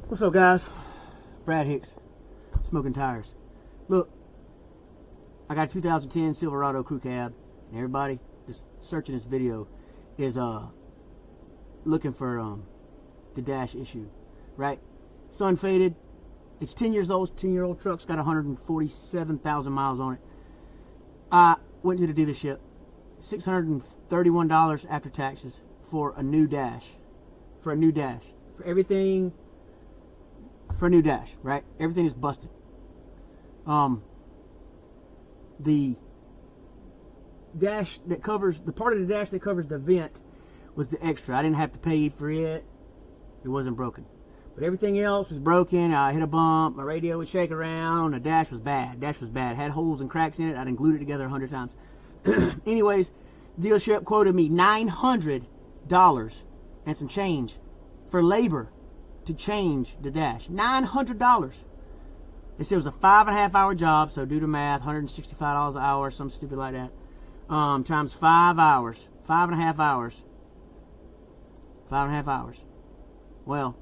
What's up, guys? Brad Hicks, Smokin'Tires. Look, I got a 2010 Silverado crew cab, and everybody just searching this video is looking for the dash issue, right? Sun faded. It's 10 years old. 10-year-old truck's got 147,000 miles on it. I went to the dealership, $631 after taxes for a new dash. For a new dash. For everything. For a new dash, right? Everything is busted. The dash that covers, the part of the dash that covers the vent was the extra. I didn't have to pay for it. It wasn't broken. But everything else was broken. I hit a bump. My radio would shake around. The dash was bad. Dash was bad. Had holes and cracks in it. I done glued it together 100 times. Anyways, dealership quoted me $900 and some change for labor to change the dash. $900. They said it was a 5.5 hour job, so do the math, $165 an hour, something stupid like that. Times 5 hours, 5.5 hours. 5.5 hours. Well,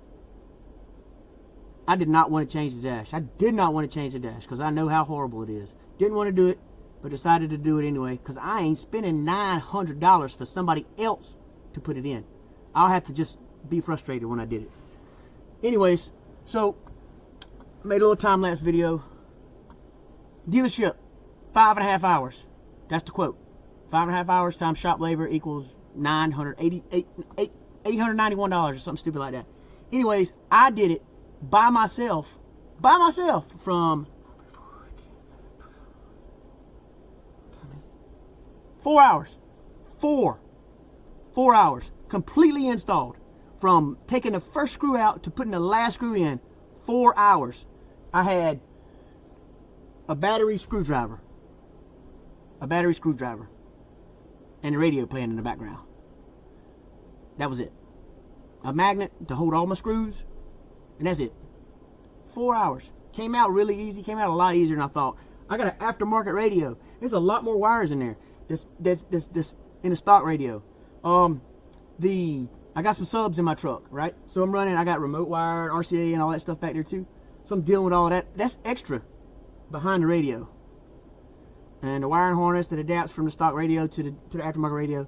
I did not want to change the dash. I did not want to change the dash because I know how horrible it is. Didn't want to do it, but decided to do it anyway because I ain't spending $900 for somebody else to put it in. I'll have to just be frustrated when I did it. Anyways, so made a little time-lapse video. Dealership, 5.5 hours. That's the quote. 5.5 hours times shop labor equals $891 or something stupid like that. Anyways, I did it by myself from 4 hours. 4 hours. Completely installed. From taking the first screw out to putting the last screw in, 4 hours. I had a battery screwdriver, and the radio playing in the background. That was it. A magnet to hold all my screws, and that's it. 4 hours. Came out really easy. Came out a lot easier than I thought. I got an aftermarket radio. There's a lot more wires in there. This in a stock radio. I got some subs in my truck, right? So I'm running, I got remote wire, RCA, and all that stuff back there too. So I'm dealing with all of that. That's extra behind the radio. And the wiring harness that adapts from the stock radio to the aftermarket radio.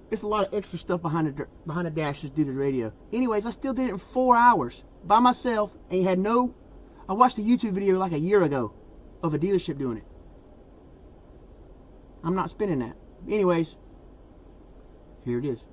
It's a lot of extra stuff behind the dash just due to the radio. Anyways, I still did it in 4 hours by myself and had no... I watched a YouTube video like a year ago of a dealership doing it. I'm not spending that. Anyways, here it is.